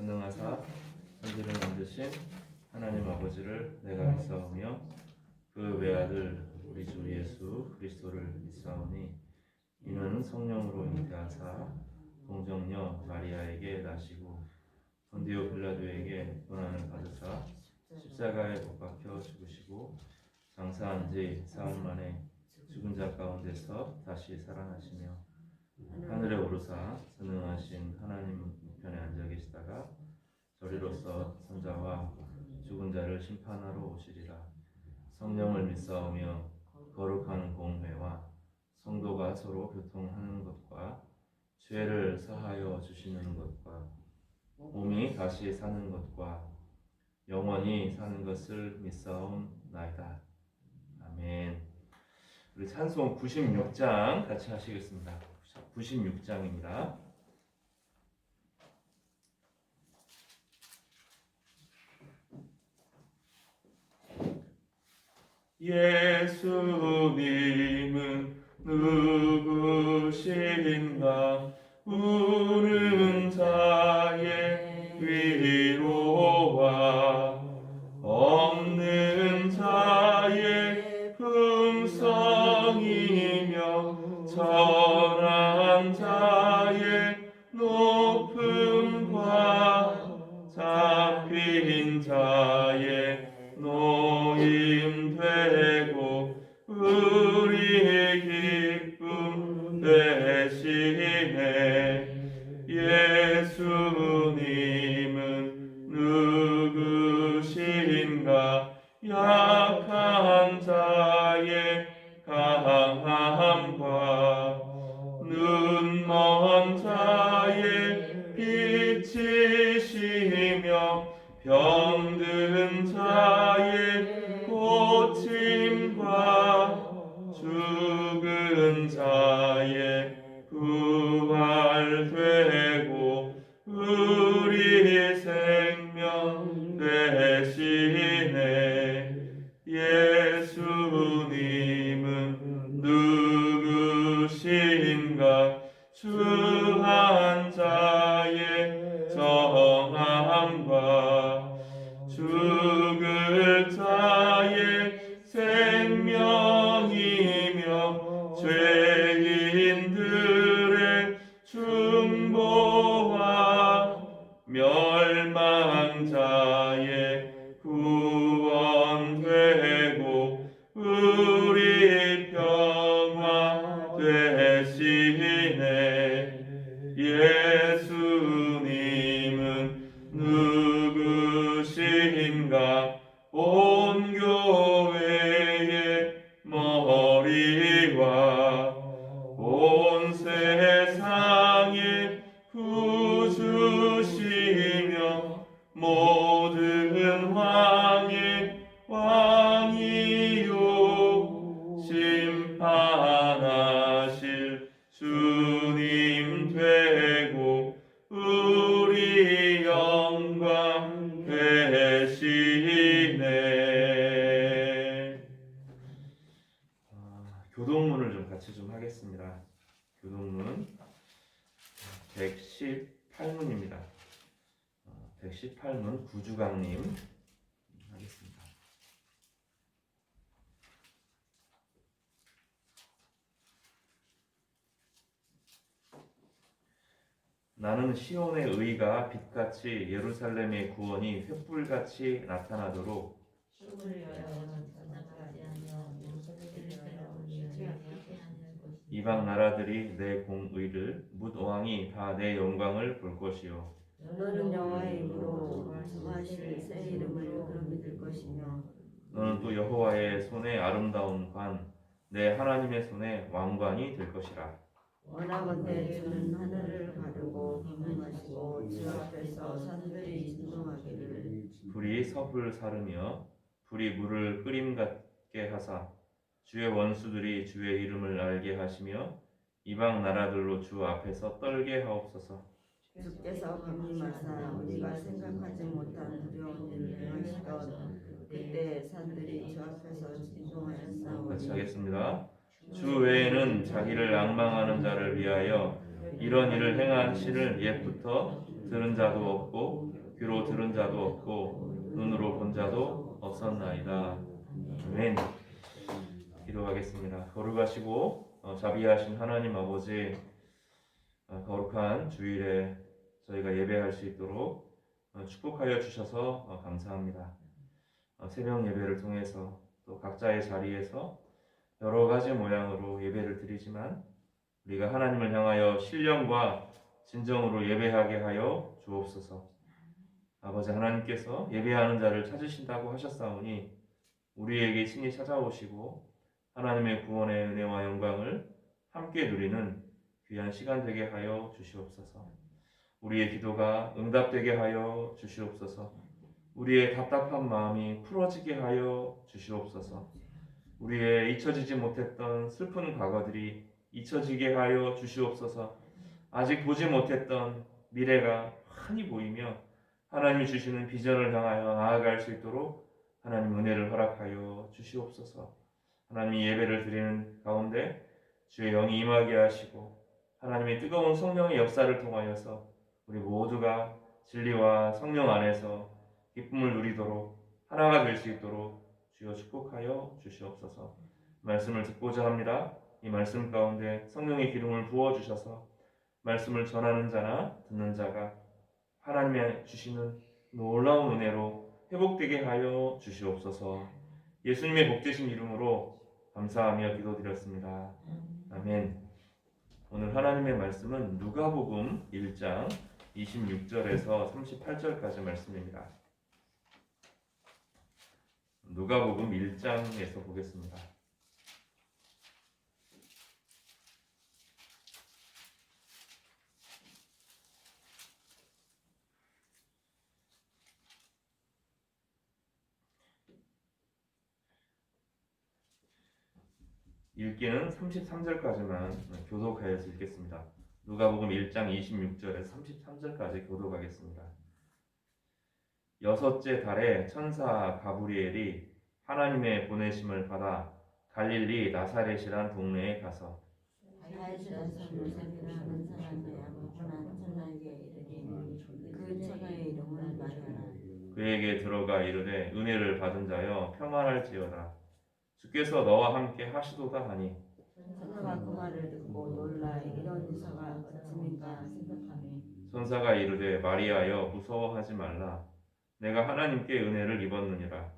전능하사 천지를 만드신 하나님 아버지를 내가 믿사오며 그 외아들 우리 주 예수 그리스도를 믿사오니 이는 성령으로 잉태하사 동정녀 마리아에게 나시고 본디오 빌라도에게 고난을 받으사 십자가에 못 박혀 죽으시고 장사한 지 사흘 만에 죽은 자 가운데서 다시 살아나시며 하늘에 오르사 전능하신 하나님 우편에 앉아 계시다가 저리로서 선자와 죽은 자를 심판하러 오시리라. 성령을 믿사오며 거룩한 공회와 성도가 서로 교통하는 것과 죄를 사하여 주시는 것과 몸이 다시 사는 것과 영원히 사는 것을 믿사옵나이다. 아멘. 우리 찬송 96장 같이 하시겠습니다. 96장입니다. 예수님은 누구신가? 우는 자의 위로와 없는 자의 품성이며 천한 자의 높음과 잡힌 자의 노임 되고 우리 기쁨 되시네. 예수님은 누구신가? 약한 자의 강함과 눈먼 자의 빛이시며 병든 자의 고침과 죽은 자의 부활되고 우리 생명 되시네. 예수님은 누구신가? 추한 자의 정함과 죽을 자의 생명이며 죄인들의 중보와 멸망자의 구원되고 우리 평화 되시네. 예수님은 누구신가? 온 교회의 머리와 온 세상의 구주시며 모든 왕의 왕이요 심판하실 주님 되고 우리 영광 되시네. 교동문을 좀 같이 좀 하겠습니다. 교동문 118문입니다. 118문 구주강님 하겠습니다. 나는 시온의 의가 빛같이 예루살렘의 구원이 횃불같이 나타나도록 이방 나라들이 내 공의를 뭇 왕이 다 내 영광을 볼 것이요. 너는 여호와의 이름으로 말씀하실 새 이름을 그로 믿을 것이며 너는 또 여호와의 손에 아름다운 관, 내 하나님의 손에 왕관이 될 것이라. 원하건대 주는 하늘을 가르고 경영하시고 주 앞에서 산들이 진동하기를 불이 섭을 사르며 불이 물을 끓임 같게 하사 주의 원수들이 주의 이름을 알게 하시며 이방 나라들로 주 앞에서 떨게 하옵소서. 주께서 강림하사 우리가 생각하지 못한 두려운 일을 행하시던 그때 산들이 주 앞에서 진동하였사오니. 같이 하겠습니다. 주 외에는 자기를 앙망하는 자를 위하여 이런 일을 행한 신을 옛부터 들은 자도 없고 귀로 들은 자도 없고 눈으로 본 자도 없었나이다. 아멘. 기도하겠습니다. 거룩하시고 자비하신 하나님 아버지, 거룩한 주일에 저희가 예배할 수 있도록 축복하여 주셔서 감사합니다. 새벽 예배를 통해서 또 각자의 자리에서 여러 가지 모양으로 예배를 드리지만 우리가 하나님을 향하여 신령과 진정으로 예배하게 하여 주옵소서. 아버지 하나님께서 예배하는 자를 찾으신다고 하셨사오니 우리에게 친히 찾아오시고 하나님의 구원의 은혜와 영광을 함께 누리는 귀한 시간 되게 하여 주시옵소서. 우리의 기도가 응답되게 하여 주시옵소서. 우리의 답답한 마음이 풀어지게 하여 주시옵소서. 우리의 잊혀지지 못했던 슬픈 과거들이 잊혀지게 하여 주시옵소서. 아직 보지 못했던 미래가 환히 보이며 하나님이 주시는 비전을 향하여 나아갈 수 있도록 하나님 은혜를 허락하여 주시옵소서. 하나님이 예배를 드리는 가운데 주의 영이 임하게 하시고 하나님의 뜨거운 성령의 역사를 통하여서 우리 모두가 진리와 성령 안에서 기쁨을 누리도록 하나가 될 수 있도록 주여 축복하여 주시옵소서. 말씀을 듣고자 합니다. 이 말씀 가운데 성령의 기름을 부어주셔서 말씀을 전하는 자나 듣는 자가 하나님의 주시는 놀라운 은혜로 회복되게 하여 주시옵소서. 예수님의 복되신 이름으로 감사하며 기도드렸습니다. 아멘. 오늘 하나님의 말씀은 누가복음 1장 26절에서 38절까지 말씀입니다. 누가복음 1장에서 보겠습니다. 읽기는 33절까지만 교독하여서 읽겠습니다. 누가복음 1장 26절에서 33절까지 교독하겠습니다. 여섯째 달에 천사 가브리엘이 하나님의 보내심을 받아 갈릴리 나사렛이란 동네에 가서 다윗이란 사람을 살피는 사람의 아무나 천하에게 이르니 그 천하의 이름은 마리아라. 그에게 들어가 이르되 은혜를 받은 자여 평안할지어다. 주께서 너와 함께 하시도다 하니 천사가 그 말을 듣고 놀라 이런 이사가 어찌민가 생각하니 천사가 이르되 마리아여 무서워하지 말라. 내가 하나님께 은혜를 입었느니라.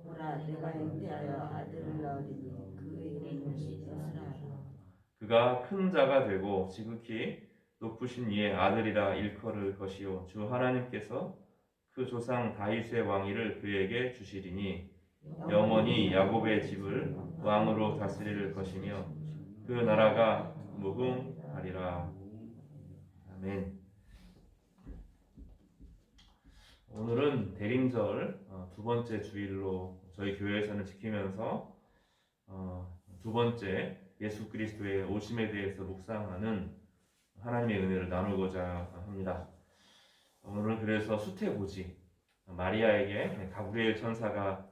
보라 내가 잉태하여 아들을 낳으리니 그 이름을 예수라. 그가 큰 자가 되고 지극히 높으신 이의 아들이라 일컬을 것이요 주 하나님께서 그 조상 다윗의 왕위를 그에게 주시리니 영원히 야곱의 집을 왕으로 다스릴 것이며 그 나라가 무궁하리라. 아멘. 오늘은 대림절 두 번째 주일로 저희 교회에서는 지키면서 두 번째 예수 그리스도의 오심에 대해서 묵상하는 하나님의 은혜를 나누고자 합니다. 오늘은 그래서 수태고지 마리아에게 가브리엘 천사가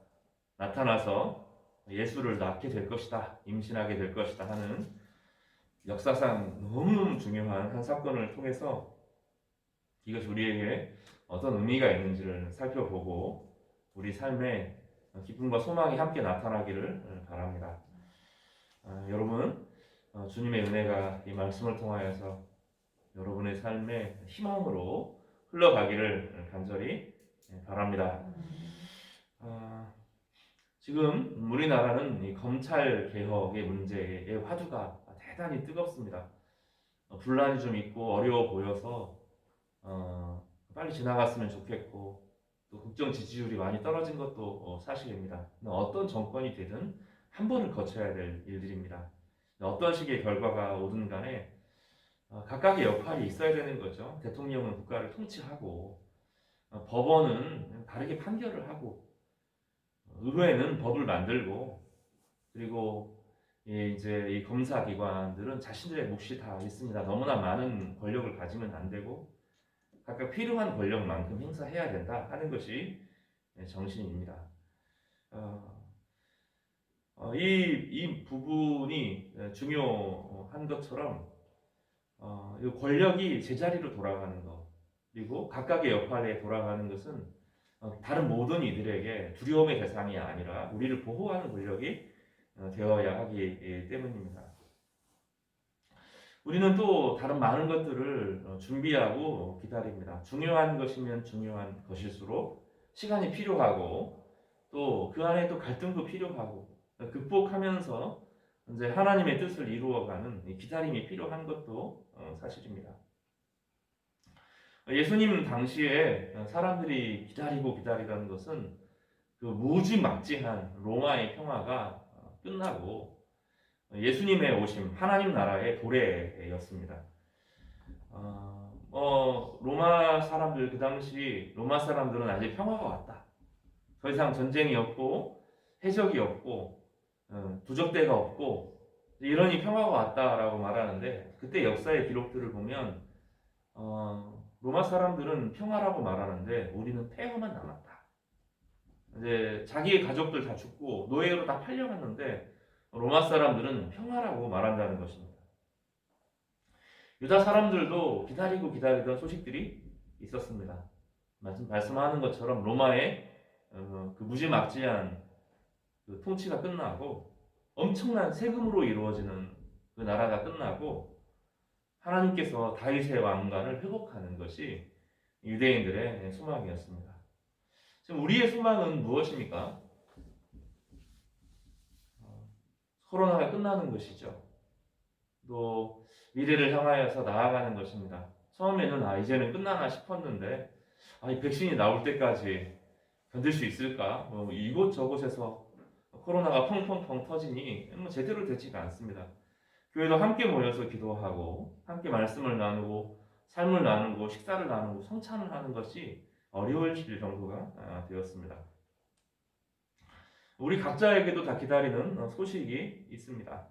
나타나서 예수를 낳게 될 것이다, 임신하게 될 것이다 하는 역사상 너무너무 중요한 한 사건을 통해서 이것이 우리에게 어떤 의미가 있는지를 살펴보고 우리 삶에 기쁨과 소망이 함께 나타나기를 바랍니다. 여러분, 주님의 은혜가 이 말씀을 통하여서 여러분의 삶의 희망으로 흘러가기를 간절히 바랍니다. 지금 우리나라는 이 검찰 개혁의 문제의 화두가 대단히 뜨겁습니다. 분란이 좀 있고 어려워 보여서 빨리 지나갔으면 좋겠고 또 국정 지지율이 많이 떨어진 것도 사실입니다. 어떤 정권이 되든 한 번을 거쳐야 될 일들입니다. 어떤 식의 결과가 오든 간에 각각의 역할이 있어야 되는 거죠. 대통령은 국가를 통치하고 법원은 다르게 판결을 하고 의회는 법을 만들고 그리고 이제 이 검사기관들은 자신들의 몫이 다 있습니다. 너무나 많은 권력을 가지면 안 되고 각각 필요한 권력만큼 행사해야 된다 하는 것이 정신입니다. 이 부분이 중요한 것처럼 이 권력이 제자리로 돌아가는 것, 그리고 각각의 역할에 돌아가는 것은 다른 모든 이들에게 두려움의 대상이 아니라 우리를 보호하는 권력이 되어야 하기 때문입니다. 우리는 또 다른 많은 것들을 준비하고 기다립니다. 중요한 것이면 중요한 것일수록 시간이 필요하고 또 그 안에 또 갈등도 필요하고 극복하면서 이제 하나님의 뜻을 이루어가는 기다림이 필요한 것도 사실입니다. 예수님 당시에 사람들이 기다리고 기다리던 것은 그 무지막지한 로마의 평화가 끝나고 예수님의 오심, 하나님 나라의 도래였습니다. 로마 사람들 그 당시 로마 사람들은 아직 평화가 왔다. 더 이상 전쟁이 없고 해적이 없고 부적대가 없고 이러니 평화가 왔다라고 말하는데 그때 역사의 기록들을 보면 로마 사람들은 평화라고 말하는데 우리는 폐허만 남았다. 이제 자기의 가족들 다 죽고 노예로 다 팔려갔는데 로마 사람들은 평화라고 말한다는 것입니다. 유다 사람들도 기다리고 기다리던 소식들이 있었습니다. 말씀하는 것처럼 로마의 그 무지막지한 그 통치가 끝나고 엄청난 세금으로 이루어지는 그 나라가 끝나고 하나님께서 다윗의 왕관을 회복하는 것이 유대인들의 소망이었습니다. 지금 우리의 소망은 무엇입니까? 코로나가 끝나는 것이죠. 또 미래를 향하여서 나아가는 것입니다. 처음에는 이제는 끝나나 싶었는데 이 백신이 나올 때까지 견딜 수 있을까? 이곳저곳에서 코로나가 펑펑펑 터지니 제대로 되지가 않습니다. 교회도 함께 모여서 기도하고 함께 말씀을 나누고 삶을 나누고 식사를 나누고 성찬을 하는 것이 어려워질 정도가 되었습니다. 우리 각자에게도 다 기다리는 소식이 있습니다.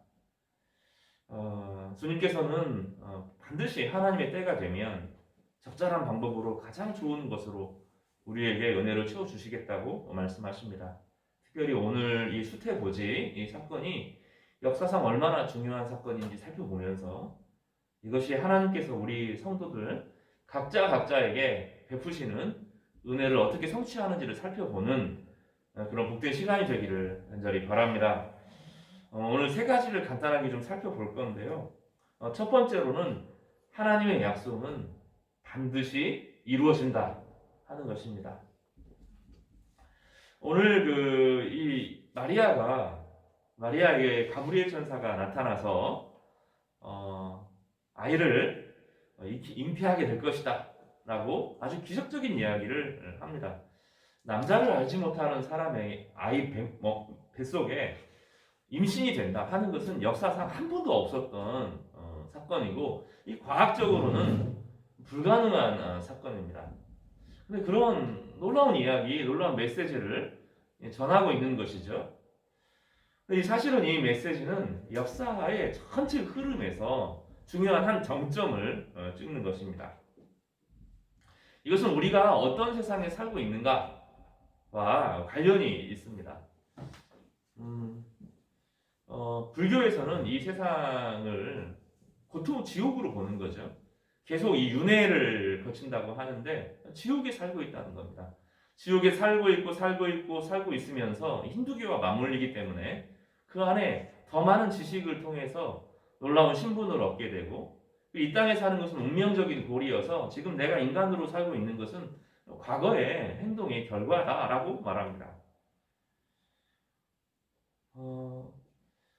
주님께서는 반드시 하나님의 때가 되면 적절한 방법으로 가장 좋은 것으로 우리에게 은혜를 채워주시겠다고 말씀하십니다. 특별히 오늘 이 수태고지 이 사건이 역사상 얼마나 중요한 사건인지 살펴보면서 이것이 하나님께서 우리 성도들 각자에게 베푸시는 은혜를 어떻게 성취하는지를 살펴보는 그런 복된 시간이 되기를 간절히 바랍니다. 오늘 세 가지를 간단하게 좀 살펴볼 건데요. 첫 번째로는 하나님의 약속은 반드시 이루어진다 하는 것입니다. 오늘 이 마리아에게 가브리엘 천사가 나타나서 아이를 잉태하게 될 것이다 라고 아주 기적적인 이야기를 합니다. 남자를 알지 못하는 사람의 아이 뱃속에 임신이 된다 하는 것은 역사상 한 번도 없었던 사건이고 이 과학적으로는 불가능한 사건입니다. 근데 그런 놀라운 이야기, 놀라운 메시지를 전하고 있는 것이죠. 근데 사실은 이 메시지는 역사의 전체 흐름에서 중요한 한 정점을 찍는 것입니다. 이것은 우리가 어떤 세상에 살고 있는가와 관련이 있습니다. 불교에서는 이 세상을 고통 지옥으로 보는 거죠. 계속 이 윤회를 거친다고 하는데 지옥에 살고 있다는 겁니다. 지옥에 살고 있으면서 힌두교와 맞물리기 때문에 그 안에 더 많은 지식을 통해서 놀라운 신분을 얻게 되고 이 땅에 사는 것은 운명적인 고리여서 지금 내가 인간으로 살고 있는 것은 과거의 행동의 결과다라고 말합니다.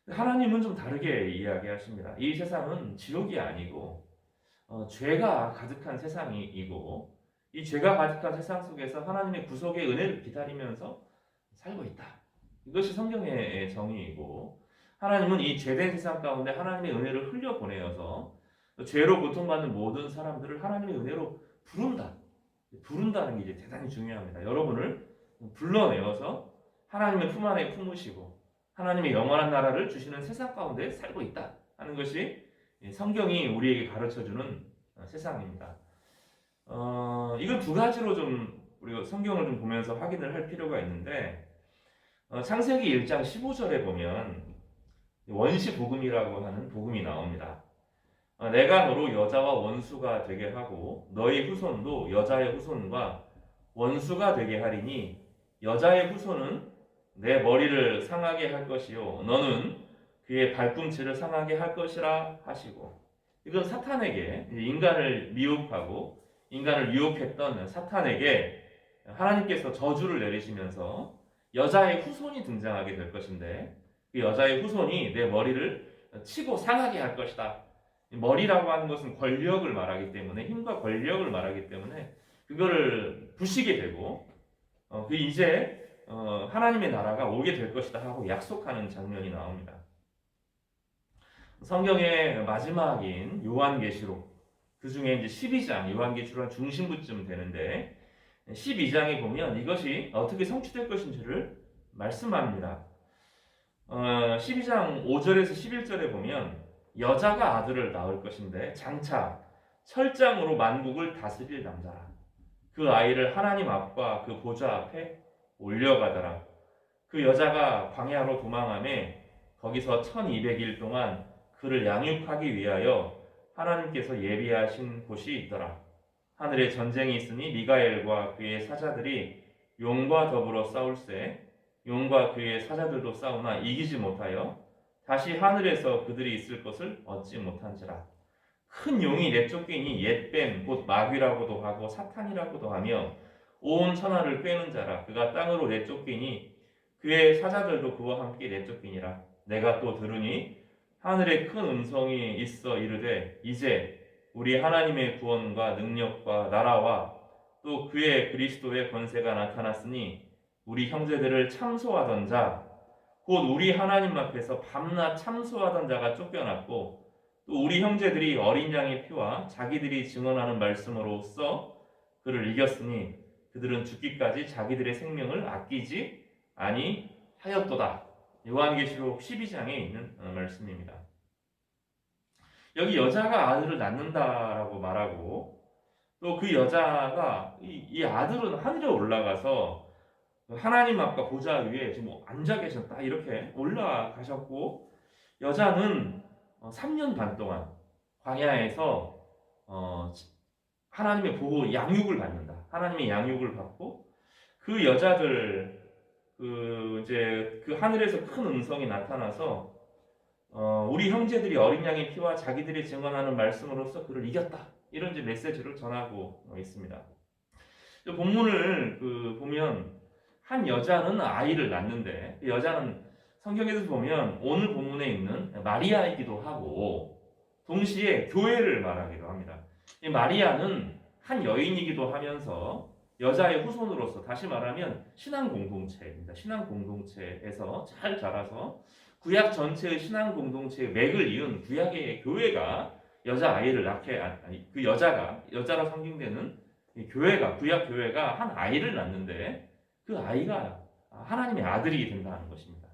하나님은 좀 다르게 이야기하십니다. 이 세상은 지옥이 아니고 죄가 가득한 세상이고 이 죄가 가득한 세상 속에서 하나님의 구속의 은혜를 기다리면서 살고 있다. 이것이 성경의 정의이고 하나님은 이 죄된 세상 가운데 하나님의 은혜를 흘려보내어서 죄로 고통받는 모든 사람들을 하나님의 은혜로 부른다는 게 이제 대단히 중요합니다. 여러분을 불러내어서 하나님의 품 안에 품으시고 하나님의 영원한 나라를 주시는 세상 가운데 살고 있다 하는 것이 성경이 우리에게 가르쳐주는 세상입니다. 이건 두 가지로 좀 우리가 성경을 좀 보면서 확인을 할 필요가 있는데 창세기 1장 15절에 보면 원시 복음이라고 하는 복음이 나옵니다. 내가 너로 여자와 원수가 되게 하고 너희 후손도 여자의 후손과 원수가 되게 하리니 여자의 후손은 내 머리를 상하게 할 것이요 너는 그의 발꿈치를 상하게 할 것이라 하시고, 이건 사탄에게, 인간을 미혹하고 인간을 유혹했던 사탄에게 하나님께서 저주를 내리시면서 여자의 후손이 등장하게 될 것인데, 그 여자의 후손이 내 머리를 치고 상하게 할 것이다. 머리라고 하는 것은 권력을 말하기 때문에, 힘과 권력을 말하기 때문에 그거를 부시게 되고 그 이제 하나님의 나라가 오게 될 것이다 하고 약속하는 장면이 나옵니다. 성경의 마지막인 요한계시록, 그 중에 이제 12장, 요한계시록 중심부쯤 되는데 12장에 보면 이것이 어떻게 성취될 것인지를 말씀합니다. 12장 5절에서 11절에 보면 여자가 아들을 낳을 것인데 장차 철장으로 만국을 다스릴 남자라. 그 아이를 하나님 앞과 그 보좌 앞에 올려가더라. 그 여자가 광야로 도망하매 거기서 1200일 동안 그를 양육하기 위하여 하나님께서 예비하신 곳이 있더라. 하늘에 전쟁이 있으니 미가엘과 그의 사자들이 용과 더불어 싸울세. 용과 그의 사자들도 싸우나 이기지 못하여 다시 하늘에서 그들이 있을 것을 얻지 못한지라. 큰 용이 내쫓기니 옛뱀 곧 마귀라고도 하고 사탄이라고도 하며 온 천하를 꿰는 자라. 그가 땅으로 내쫓기니 그의 사자들도 그와 함께 내쫓기니라. 내가 또 들으니 하늘에 큰 음성이 있어 이르되 이제 우리 하나님의 구원과 능력과 나라와 또 그의 그리스도의 권세가 나타났으니 우리 형제들을 참소하던 자 곧 우리 하나님 앞에서 밤낮 참소하던 자가 쫓겨났고 또 우리 형제들이 어린 양의 피와 자기들이 증언하는 말씀으로써 그를 이겼으니 그들은 죽기까지 자기들의 생명을 아끼지 아니하였도다. 요한계시록 12장에 있는 말씀입니다. 여기 여자가 아들을 낳는다라고 말하고 또 그 여자가 이 아들은 하늘에 올라가서 하나님 앞과 보좌 위에 지금 앉아 계셨다 이렇게 올라가셨고, 여자는 3년 반 동안 광야에서 하나님의 보호 양육을 받는다. 하나님의 양육을 받고 그 여자들 이제 그 하늘에서 큰 음성이 나타나서 우리 형제들이 어린 양의 피와 자기들이 증언하는 말씀으로써 그를 이겼다. 이런 이제 메시지를 전하고 있습니다. 본문을 보면 한 여자는 아이를 낳는데 그 여자는 성경에서 보면 오늘 본문에 있는 마리아이기도 하고 동시에 교회를 말하기도 합니다. 이 마리아는 한 여인이기도 하면서 여자의 후손으로서, 다시 말하면 신앙 공동체입니다. 신앙 공동체에서 잘 자라서 구약 전체의 신앙 공동체의 맥을 이은 구약의 교회가 여자 아이를 낳게, 그 여자라 성경되는 교회가, 구약 교회가 한 아이를 낳는데 그 아이가 하나님의 아들이 된다는 것입니다.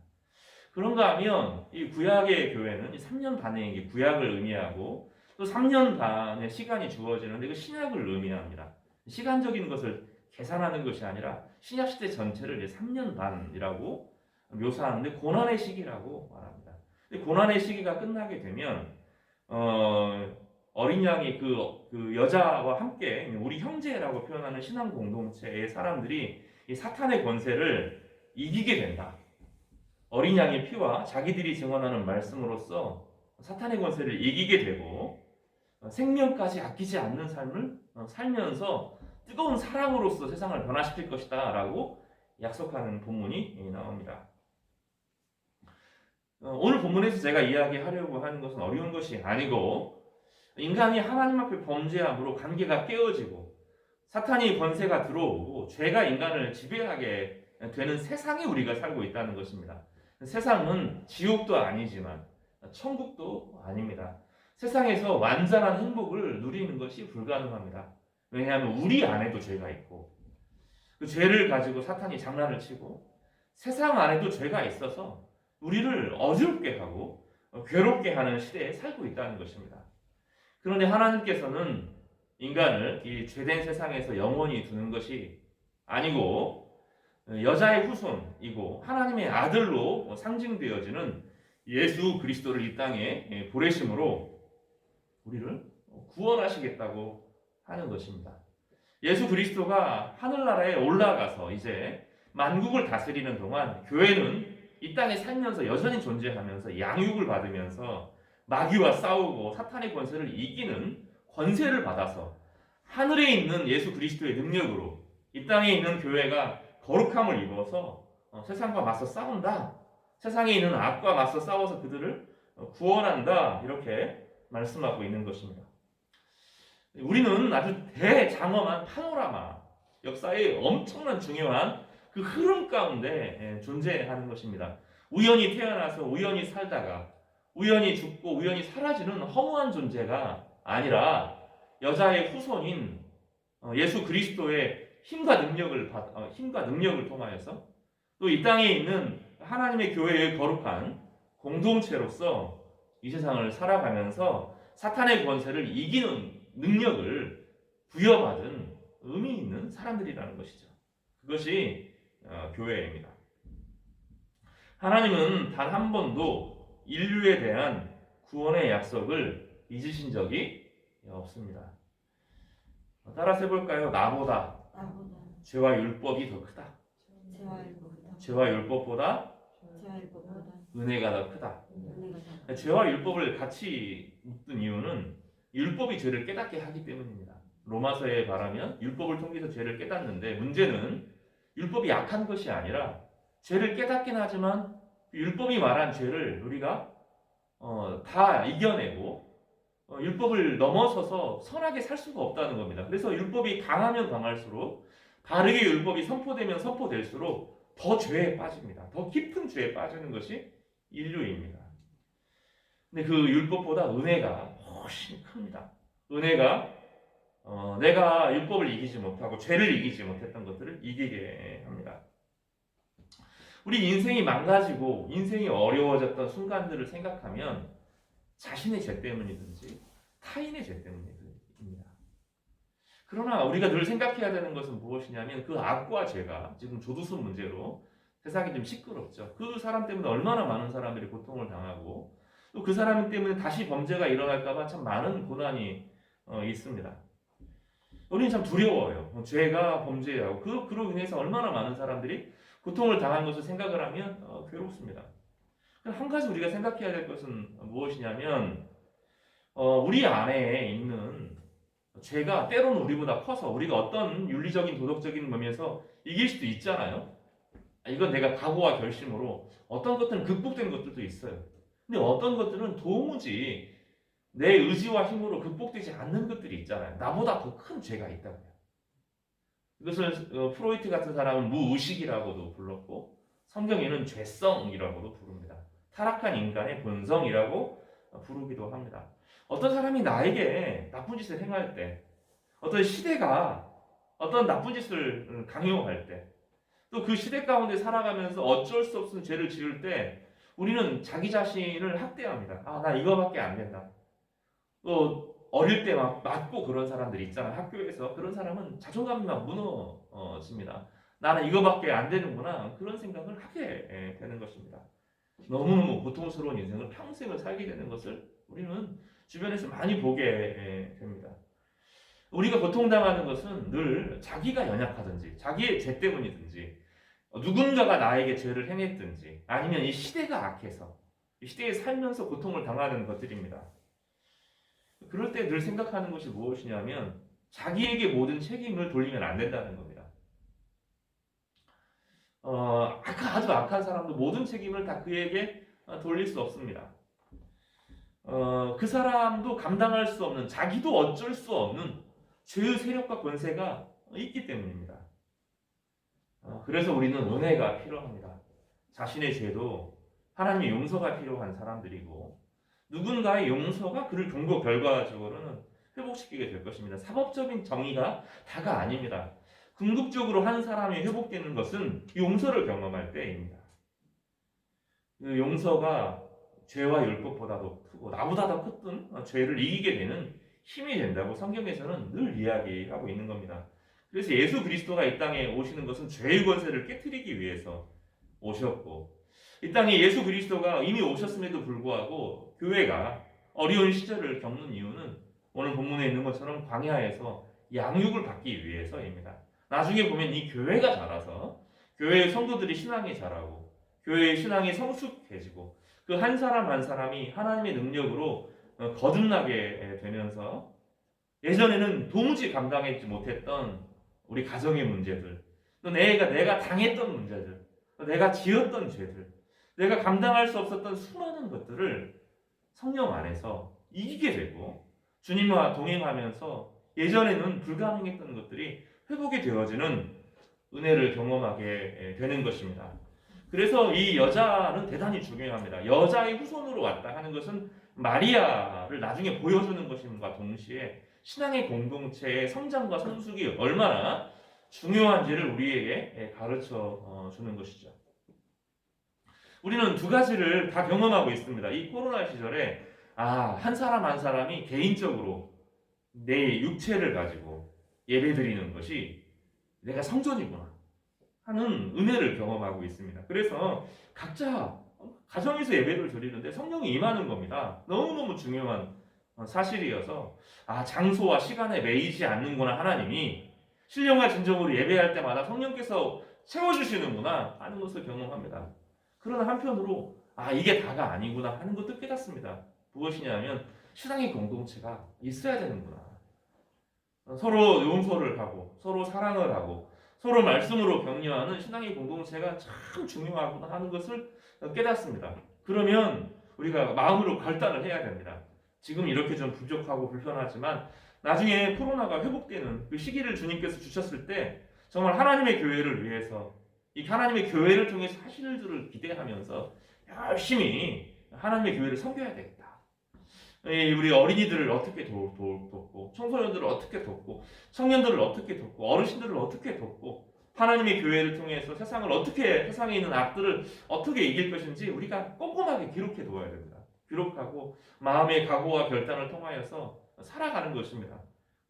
그런가 하면 이 구약의 교회는 3년 반의 구약을 의미하고 또 3년 반의 시간이 주어지는데 그 신약을 의미합니다. 시간적인 것을 계산하는 것이 아니라 신약 시대 전체를 3년 반이라고 묘사하는데 고난의 시기라고 말합니다. 고난의 시기가 끝나게 되면 어린 양이 그 여자와 함께 우리 형제라고 표현하는 신앙 공동체의 사람들이 이 사탄의 권세를 이기게 된다. 어린 양의 피와 자기들이 증언하는 말씀으로써 사탄의 권세를 이기게 되고 생명까지 아끼지 않는 삶을 살면서 뜨거운 사랑으로서 세상을 변화시킬 것이다 라고 약속하는 본문이 나옵니다. 오늘 본문에서 제가 이야기하려고 하는 것은 어려운 것이 아니고, 인간이 하나님 앞에 범죄함으로 관계가 깨어지고 사탄이 권세가 들어오고 죄가 인간을 지배하게 되는 세상에 우리가 살고 있다는 것입니다. 세상은 지옥도 아니지만 천국도 아닙니다. 세상에서 완전한 행복을 누리는 것이 불가능합니다. 왜냐하면 우리 안에도 죄가 있고 그 죄를 가지고 사탄이 장난을 치고 세상 안에도 죄가 있어서 우리를 어지럽게 하고 괴롭게 하는 시대에 살고 있다는 것입니다. 그런데 하나님께서는 인간을 이 죄된 세상에서 영원히 두는 것이 아니고 여자의 후손이고 하나님의 아들로 상징되어지는 예수 그리스도를 이 땅에 보내심으로 우리를 구원하시겠다고 하는 것입니다. 예수 그리스도가 하늘나라에 올라가서 이제 만국을 다스리는 동안 교회는 이 땅에 살면서 여전히 존재하면서 양육을 받으면서 마귀와 싸우고 사탄의 권세를 이기는 권세를 받아서 하늘에 있는 예수 그리스도의 능력으로 이 땅에 있는 교회가 거룩함을 입어서 세상과 맞서 싸운다. 세상에 있는 악과 맞서 싸워서 그들을 구원한다. 이렇게 말씀하고 있는 것입니다. 우리는 아주 대장엄한 파노라마, 역사의 엄청난 중요한 그 흐름 가운데 존재하는 것입니다. 우연히 태어나서 우연히 살다가 우연히 죽고 우연히 사라지는 허무한 존재가 아니라 여자의 후손인 예수 그리스도의 힘과 능력을 통하여서 또 이 땅에 있는 하나님의 교회의 거룩한 공동체로서 이 세상을 살아가면서 사탄의 권세를 이기는 능력을 부여받은 의미 있는 사람들이라는 것이죠. 그것이 교회입니다. 하나님은 단 한 번도 인류에 대한 구원의 약속을 잊으신 적이 없습니다. 따라서 해볼까요? 나보다 죄와 율법이 더 크다. 죄와 율법보다 은혜가 더 크다. 죄와 율법을 같이 묶은 이유는 율법이 죄를 깨닫게 하기 때문입니다. 로마서에 말하면 율법을 통해서 죄를 깨닫는데 문제는 율법이 약한 것이 아니라 죄를 깨닫긴 하지만 율법이 말한 죄를 우리가 다 이겨내고 율법을 넘어서서 선하게 살 수가 없다는 겁니다. 그래서 율법이 강하면 강할수록 바르게 율법이 선포되면 선포될수록 더 죄에 빠집니다. 더 깊은 죄에 빠지는 것이 인류입니다. 근데 그 율법보다 은혜가 훨씬 큽니다. 은혜가 내가 율법을 이기지 못하고 죄를 이기지 못했던 것들을 이기게 합니다. 우리 인생이 망가지고 인생이 어려워졌던 순간들을 생각하면 자신의 죄 때문이든지 타인의 죄 때문입니다. 그러나 우리가 늘 생각해야 되는 것은 무엇이냐면 그 악과 죄가 지금 조두순 문제로 세상이 좀 시끄럽죠. 그 사람 때문에 얼마나 많은 사람들이 고통을 당하고 또 그 사람 때문에 다시 범죄가 일어날까봐 참 많은 고난이 있습니다. 우리는 참 두려워요. 죄가 범죄하고 그로 인해서 얼마나 많은 사람들이 고통을 당한 것을 생각을 하면 괴롭습니다. 한 가지 우리가 생각해야 될 것은 무엇이냐면 우리 안에 있는 죄가 때로는 우리보다 커서 우리가 어떤 윤리적인 도덕적인 면에서 이길 수도 있잖아요. 이건 내가 각오와 결심으로 어떤 것들은 극복된 것들도 있어요. 근데 어떤 것들은 도무지 내 의지와 힘으로 극복되지 않는 것들이 있잖아요. 나보다 더 큰 죄가 있다고요. 이것을 프로이트 같은 사람은 무의식이라고도 불렀고 성경에는 죄성이라고도 부릅니다. 타락한 인간의 본성이라고 부르기도 합니다. 어떤 사람이 나에게 나쁜 짓을 행할 때, 어떤 시대가 어떤 나쁜 짓을 강요할 때, 또 그 시대 가운데 살아가면서 어쩔 수 없는 죄를 지을 때 우리는 자기 자신을 학대합니다. 나 이거밖에 안 된다. 또 어릴 때 막 맞고 그런 사람들이 있잖아요. 학교에서 그런 사람은 자존감이 막 무너집니다. 나는 이거밖에 안 되는구나. 그런 생각을 하게 되는 것입니다. 너무너무 고통스러운 인생을 평생을 살게 되는 것을 우리는 주변에서 많이 보게 됩니다. 우리가 고통당하는 것은 늘 자기가 연약하든지 자기의 죄 때문이든지 누군가가 나에게 죄를 행했든지 아니면 이 시대가 악해서 이 시대에 살면서 고통을 당하는 것들입니다. 그럴 때 늘 생각하는 것이 무엇이냐면 자기에게 모든 책임을 돌리면 안 된다는 겁니다. 아주 악한 사람도 모든 책임을 다 그에게 돌릴 수 없습니다. 그 사람도 감당할 수 없는, 자기도 어쩔 수 없는 죄의 세력과 권세가 있기 때문입니다. 그래서 우리는 은혜가 필요합니다. 자신의 죄도 하나님의 용서가 필요한 사람들이고 누군가의 용서가 그를 경고 결과적으로는 회복시키게 될 것입니다. 사법적인 정의가 다가 아닙니다. 궁극적으로 한 사람이 회복되는 것은 용서를 경험할 때입니다. 그 용서가 죄와 율법보다도 크고 나보다 더 컸던 죄를 이기게 되는 힘이 된다고 성경에서는 늘 이야기하고 있는 겁니다. 그래서 예수 그리스도가 이 땅에 오시는 것은 죄의 권세를 깨트리기 위해서 오셨고 이 땅에 예수 그리스도가 이미 오셨음에도 불구하고 교회가 어려운 시절을 겪는 이유는 오늘 본문에 있는 것처럼 광야에서 양육을 받기 위해서입니다. 나중에 보면 이 교회가 자라서 교회의 성도들이 신앙이 자라고 교회의 신앙이 성숙해지고 그 한 사람 한 사람이 하나님의 능력으로 거듭나게 되면서 예전에는 도무지 감당하지 못했던 우리 가정의 문제들, 또 내가 당했던 문제들, 또 내가 지었던 죄들, 내가 감당할 수 없었던 수많은 것들을 성령 안에서 이기게 되고 주님과 동행하면서 예전에는 불가능했던 것들이 회복이 되어지는 은혜를 경험하게 되는 것입니다. 그래서 이 여자는 대단히 중요합니다. 여자의 후손으로 왔다 하는 것은 마리아를 나중에 보여주는 것임과 동시에 신앙의 공동체의 성장과 성숙이 얼마나 중요한지를 우리에게 가르쳐 주는 것이죠. 우리는 두 가지를 다 경험하고 있습니다. 이 코로나 시절에 한 사람 한 사람이 개인적으로 내 육체를 가지고 예배드리는 것이 내가 성전이구나 하는 은혜를 경험하고 있습니다. 그래서 각자 가정에서 예배를 드리는데 성령이 임하는 겁니다. 너무너무 중요한 사실이어서 장소와 시간에 매이지 않는구나 하나님이 신령과 진정으로 예배할 때마다 성령께서 채워주시는구나 하는 것을 경험합니다. 그러나 한편으로 이게 다가 아니구나 하는 것도 깨닫습니다. 무엇이냐면 신앙의 공동체가 있어야 되는구나. 서로 용서를 하고 서로 사랑을 하고 서로 말씀으로 격려하는 신앙의 공동체가 참 중요하구나 하는 것을 깨닫습니다. 그러면 우리가 마음으로 결단을 해야 됩니다. 지금 이렇게 좀 부족하고 불편하지만 나중에 코로나가 회복되는 그 시기를 주님께서 주셨을 때 정말 하나님의 교회를 위해서 이 하나님의 교회를 통해서 하실 일들을 기대하면서 열심히 하나님의 교회를 섬겨야 되겠다. 우리 어린이들을 어떻게 돕고 청소년들을 어떻게 돕고 청년들을 어떻게 돕고 어르신들을 어떻게 돕고 하나님의 교회를 통해서 세상에 있는 악들을 어떻게 이길 것인지 우리가 꼼꼼하게 기록해 두어야 됩니다. 기록하고 마음의 각오와 결단을 통하여서 살아가는 것입니다.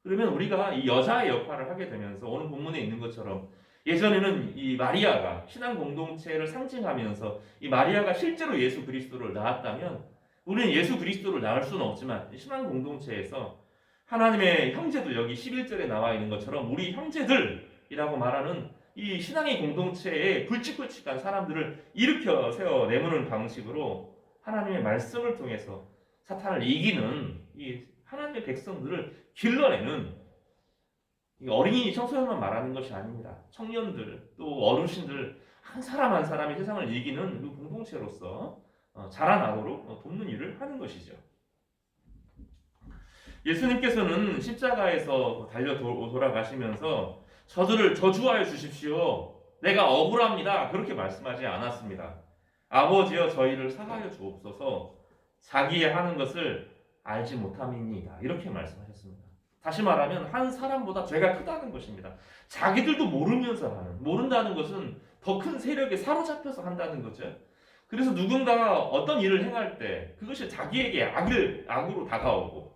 그러면 우리가 이 여자의 역할을 하게 되면서 오늘 본문에 있는 것처럼 예전에는 이 마리아가 신앙 공동체를 상징하면서 이 마리아가 실제로 예수 그리스도를 낳았다면 우리는 예수 그리스도를 낳을 수는 없지만 신앙 공동체에서 하나님의 형제들 여기 11절에 나와 있는 것처럼 우리 형제들이라고 말하는 이 신앙의 공동체에 굵직굵직한 사람들을 일으켜 세워 내모는 방식으로 하나님의 말씀을 통해서 사탄을 이기는 이 하나님의 백성들을 길러내는 어린이 청소년만 말하는 것이 아닙니다. 청년들 또 어르신들 한 사람 한 사람이 세상을 이기는 그 공동체로서 자라나도록 돕는 일을 하는 것이죠. 예수님께서는 십자가에서 달려 돌아가시면서 저들을 저주하여 주십시오. 내가 억울합니다. 그렇게 말씀하지 않았습니다. 아버지여 저희를 사하여 주옵소서. 자기의 하는 것을 알지 못함이니이다. 이렇게 말씀하셨습니다. 다시 말하면 한 사람보다 죄가 크다는 것입니다. 자기들도 모르면서 모른다는 것은 더 큰 세력에 사로잡혀서 한다는 거죠. 그래서 누군가가 어떤 일을 행할 때 그것이 자기에게 악으로 다가오고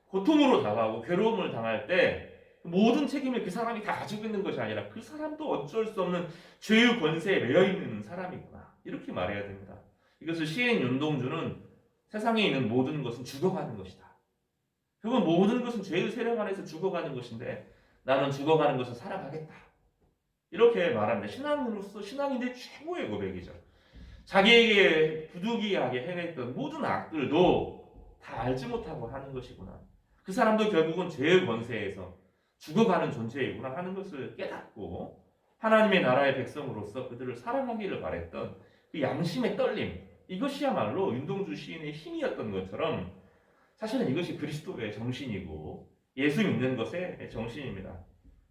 고통으로 다가오고 괴로움을 당할 때 모든 책임을 그 사람이 다 가지고 있는 것이 아니라 그 사람도 어쩔 수 없는 죄의 권세에 매여 있는 사람이구나. 이렇게 말해야 됩니다. 이것을 시인 윤동주는 세상에 있는 모든 것은 죽어가는 것이다. 결국 모든 것은 죄의 세력 안에서 죽어가는 것인데 나는 죽어가는 것을 살아가겠다. 이렇게 말합니다. 신앙으로서 신앙인의 최고의 고백이죠. 자기에게 부득이하게 행했던 모든 악들도 다 알지 못하고 하는 것이구나. 그 사람도 결국은 죄의 권세에서 죽어가는 존재이구나 하는 것을 깨닫고 하나님의 나라의 백성으로서 그들을 사랑하기를 바랬던 그 양심의 떨림, 이것이야말로 윤동주 시인의 힘이었던 것처럼 사실은 이것이 그리스도의 정신이고 예수 믿는 것의 정신입니다.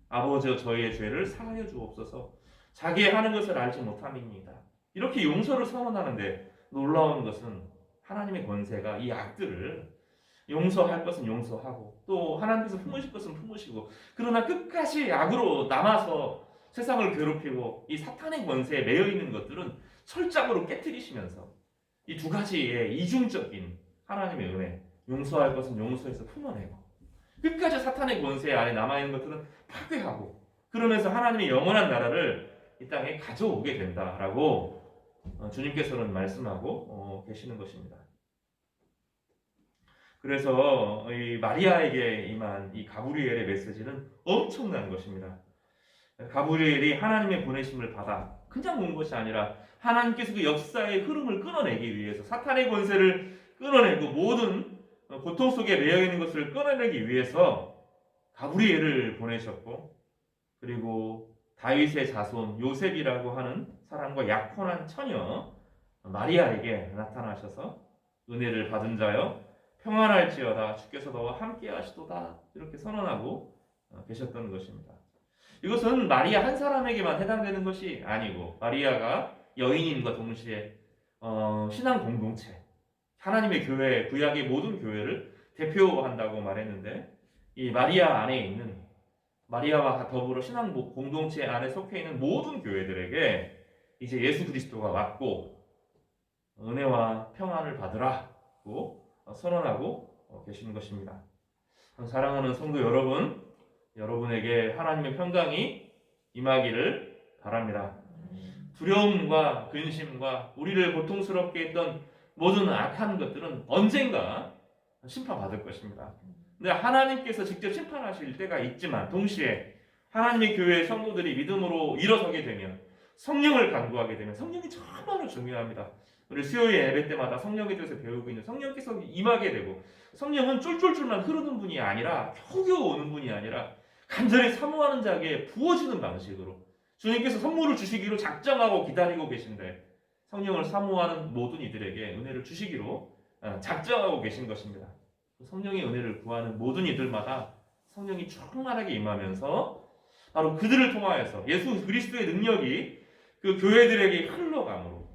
아버지여 저희의 죄를 사하여 주옵소서. 자기의 하는 것을 알지 못함이니이다. 이렇게 용서를 선언하는데 놀라운 것은 하나님의 권세가 이 악들을 용서할 것은 용서하고 또 하나님께서 품으실 것은 품으시고 그러나 끝까지 악으로 남아서 세상을 괴롭히고 이 사탄의 권세에 매여 있는 것들은 철장으로 깨뜨리시면서 이 두 가지의 이중적인 하나님의 은혜, 용서할 것은 용서해서 품어내고 끝까지 사탄의 권세 아래 남아있는 것들은 파괴하고 그러면서 하나님의 영원한 나라를 이 땅에 가져오게 된다라고 주님께서는 말씀하고 계시는 것입니다. 그래서 이 마리아에게 임한 이 가브리엘의 메시지는 엄청난 것입니다. 가브리엘이 하나님의 보내심을 받아 그냥 온 것이 아니라 하나님께서 그 역사의 흐름을 끊어내기 위해서 사탄의 권세를 끊어내고 모든 고통 속에 매여 있는 것을 끊어내기 위해서 가브리엘을 보내셨고, 그리고 다윗의 자손 요셉이라고 하는 사람과 약혼한 처녀 마리아에게 나타나셔서 은혜를 받은 자여 평안할지어다 주께서 너와 함께 하시도다 이렇게 선언하고 계셨던 것입니다. 이것은 마리아 한 사람에게만 해당되는 것이 아니고 마리아가 여인임과 동시에 신앙 공동체, 하나님의 교회, 구약의 모든 교회를 대표한다고 말했는데, 이 마리아 안에 있는, 마리아와 더불어 신앙 공동체 안에 속해 있는 모든 교회들에게 이제 예수 그리스도가 왔고 은혜와 평안을 받으라고 선언하고 계신 것입니다. 사랑하는 성도 여러분, 여러분에게 하나님의 평강이 임하기를 바랍니다. 두려움과 근심과 우리를 고통스럽게 했던 모든 악한 것들은 언젠가 심판받을 것입니다. 근데 하나님께서 직접 심판하실 때가 있지만 동시에 하나님의 교회의 성도들이 믿음으로 일어서게 되면, 성령을 간구하게 되면, 성령이 정말로 중요합니다. 우리 수요일 예배 때마다 성령에 대해서 배우고 있는 성령께서 임하게 되고, 성령은 쫄쫄쫄만 흐르는 분이 아니라 겨우겨우 오는 분이 아니라 간절히 사모하는 자에게 부어지는 방식으로 주님께서 선물을 주시기로 작정하고 기다리고 계신데, 성령을 사모하는 모든 이들에게 은혜를 주시기로 작정하고 계신 것입니다. 성령의 은혜를 구하는 모든 이들마다 성령이 충만하게 임하면서 바로 그들을 통하여서 예수 그리스도의 능력이 그 교회들에게 흘러감으로,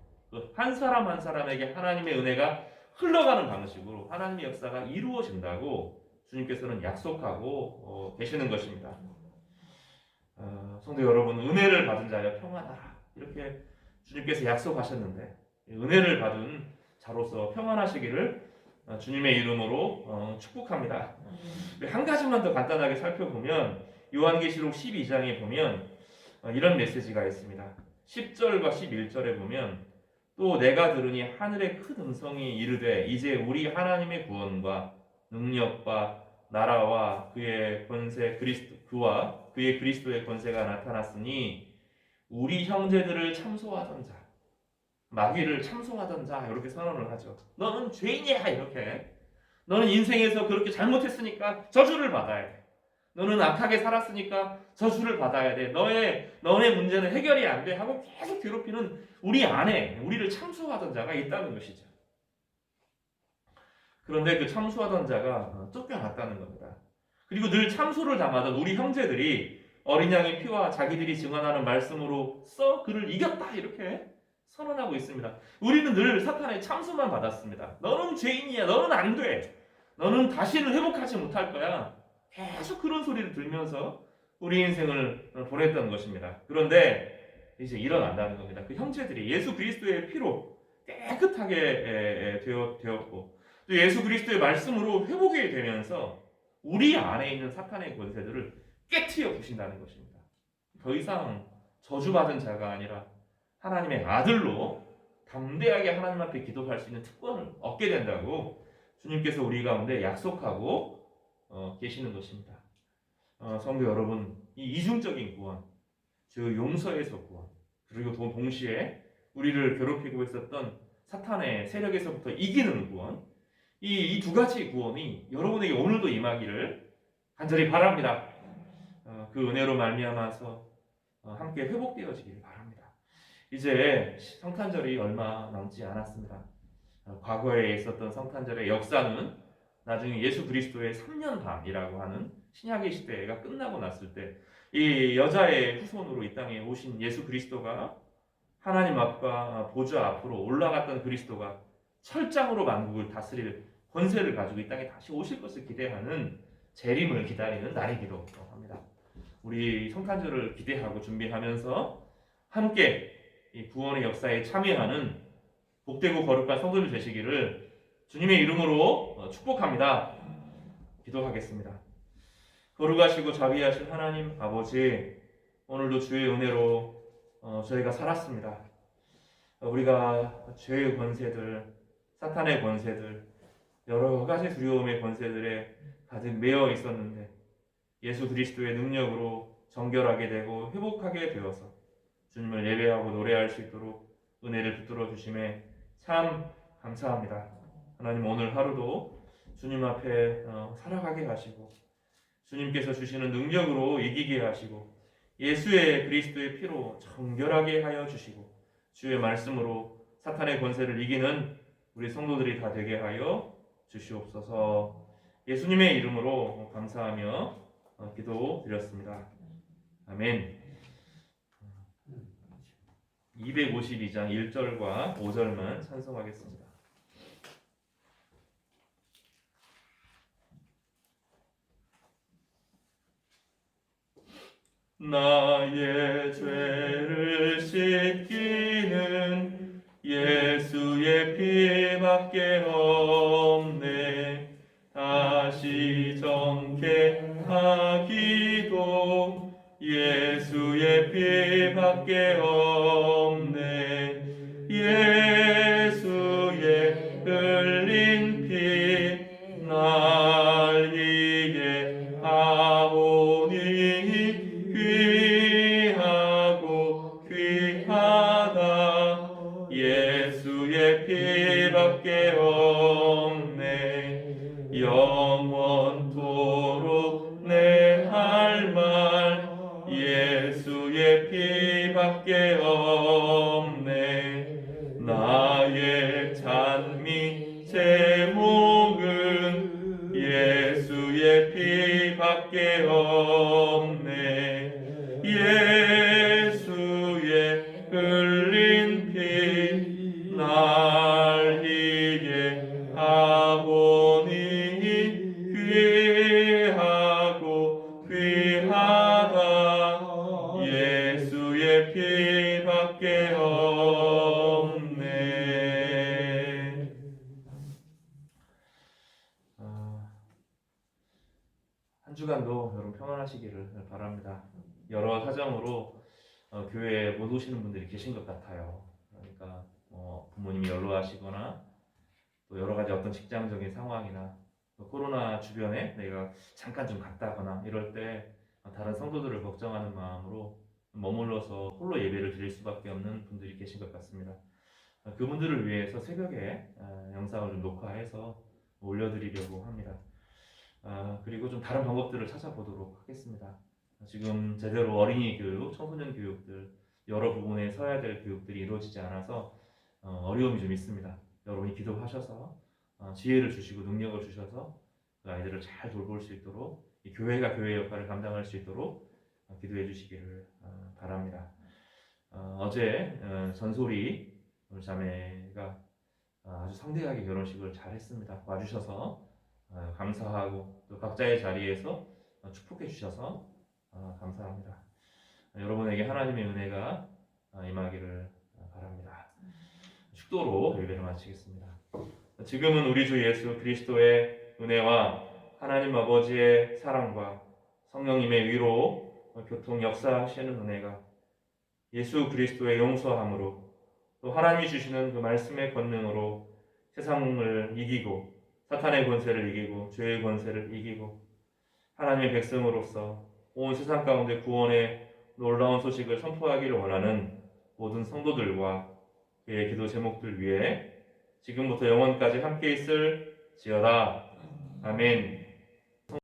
한 사람 한 사람에게 하나님의 은혜가 흘러가는 방식으로 하나님의 역사가 이루어진다고 주님께서는 약속하고 계시는 것입니다. 성도 여러분, 은혜를 받은 자여 평안하라 이렇게 주님께서 약속하셨는데, 은혜를 받은 자로서 평안하시기를 주님의 이름으로 축복합니다. 한 가지만 더 간단하게 살펴보면 요한계시록 12장에 보면 이런 메시지가 있습니다. 10절과 11절에 보면 또 내가 들으니 하늘의 큰 음성이 이르되 이제 우리 하나님의 구원과 능력과 나라와 그의 권세 그와 그의 그리스도의 권세가 나타났으니 우리 형제들을 참소하던 자, 마귀를 참소하던 자 이렇게 선언을 하죠. 너는 죄인이야 이렇게. 너는 인생에서 그렇게 잘못했으니까 저주를 받아야 돼. 너는 악하게 살았으니까 저주를 받아야 돼. 너의 문제는 해결이 안 돼 하고 계속 괴롭히는 우리 안에 우리를 참소하던 자가 있다는 것이죠. 그런데 그 참소하던 자가 쫓겨났다는 겁니다. 그리고 늘 참소를 당하던 우리 형제들이 어린 양의 피와 자기들이 증언하는 말씀으로써 그를 이겼다 이렇게 선언하고 있습니다. 우리는 늘 사탄의 참소만 받았습니다. 너는 죄인이야. 너는 안 돼. 너는 다시는 회복하지 못할 거야. 계속 그런 소리를 들면서 우리 인생을 보냈던 것입니다. 그런데 이제 일어난다는 겁니다. 그 형제들이 예수 그리스도의 피로 깨끗하게 되었고 또 예수 그리스도의 말씀으로 회복이 되면서 우리 안에 있는 사탄의 권세들을 깨트려 부신다는 것입니다. 더 이상 저주받은 자가 아니라 하나님의 아들로 담대하게 하나님 앞에 기도할 수 있는 특권을 얻게 된다고 주님께서 우리 가운데 약속하고 계시는 것입니다. 성도 여러분, 이 이중적인 구원, 즉 용서에서 구원, 그리고 동시에 우리를 괴롭히고 있었던 사탄의 세력에서부터 이기는 구원, 이 두 가지 구원이 여러분에게 오늘도 임하기를 간절히 바랍니다. 그 은혜로 말미암아서 함께 회복되어지기를 바랍니다. 이제 성탄절이 얼마 남지 않았습니다. 과거에 있었던 성탄절의 역사는 나중에 예수 그리스도의 3년 반이라고 하는 신약의 시대가 끝나고 났을 때 이 여자의 후손으로 이 땅에 오신 예수 그리스도가 하나님 앞과 보좌 앞으로 올라갔던 그리스도가 철장으로 만국을 다스릴 권세를 가지고 이 땅에 다시 오실 것을 기대하는 재림을 기다리는 날이기도 합니다. 우리 성탄절을 기대하고 준비하면서 함께 이 구원의 역사에 참여하는 복되고 거룩한 성도들 되시기를 주님의 이름으로 축복합니다. 기도하겠습니다. 거룩하시고 자비하신 하나님 아버지, 오늘도 주의 은혜로 저희가 살았습니다. 우리가 죄의 권세들, 사탄의 권세들, 여러 가지 두려움의 권세들에 가득 메어 있었는데 예수 그리스도의 능력으로 정결하게 되고 회복하게 되어서 주님을 예배하고 노래할 수 있도록 은혜를 붙들어 주심에 참 감사합니다. 하나님, 오늘 하루도 주님 앞에 살아가게 하시고 주님께서 주시는 능력으로 이기게 하시고 예수의 그리스도의 피로 정결하게 하여 주시고 주의 말씀으로 사탄의 권세를 이기는 우리 성도들이 다 되게 하여 주시옵소서. 예수님의 이름으로 감사하며 기도드렸습니다. 아멘. 252장 1절과 5절만 찬송하겠습니다. 나의 죄를 씻기는 예수의 피밖에 없네. 다시 정케하기도 예수의 피밖에 없네. 예수의 흘린 피 날 위해 하오니 귀하고 귀하다. 예수의 피밖에 없네. 영원토록 내 할 말 예수의 피밖에 없네. 나의 찬미 제목은 예수의 피밖에 없네. 예수의 흘린 피 날 위해 하오니 귀하고 귀하다. 예수의 피밖에 없네. 한 주간도 여러분 평안하시기를 바랍니다. 여러 사정으로 교회에 못 오시는 분들이 계신 것 같아요. 그러니까 부모님이 연로하시거나 또 여러 가지 어떤 직장적인 상황이나 또 코로나 주변에 내가 잠깐 좀 갔다거나 이럴 때 다른 성도들을 걱정하는 마음으로 머물러서 홀로 예배를 드릴 수밖에 없는 분들이 계신 것 같습니다. 그분들을 위해서 새벽에 영상을 좀 녹화해서 올려드리려고 합니다. 그리고 좀 다른 방법들을 찾아보도록 하겠습니다. 지금 제대로 어린이 교육, 청소년 교육들 여러 부분에 서야 될 교육들이 이루어지지 않아서 어려움이 좀 있습니다. 여러분이 기도하셔서 지혜를 주시고 능력을 주셔서 그 아이들을 잘 돌볼 수 있도록 이 교회가 교회 역할을 감당할 수 있도록 기도해 주시기를 바랍니다. 어제 전소리 우리 자매가 아주 성대하게 결혼식을 잘 했습니다. 와주셔서 감사하고 또 각자의 자리에서 축복해 주셔서 감사합니다. 여러분에게 하나님의 은혜가 임하기를 바랍니다. 축도로 예배를 마치겠습니다. 지금은 우리 주 예수 그리스도의 은혜와 하나님 아버지의 사랑과 성령님의 위로 교통 역사하시는 은혜가 예수 그리스도의 용서함으로 또 하나님이 주시는 그 말씀의 권능으로 세상을 이기고 사탄의 권세를 이기고 죄의 권세를 이기고 하나님의 백성으로서 온 세상 가운데 구원의 놀라운 소식을 선포하기를 원하는 모든 성도들과 그의 기도 제목들 위에 지금부터 영원까지 함께 있을지어다. 아멘.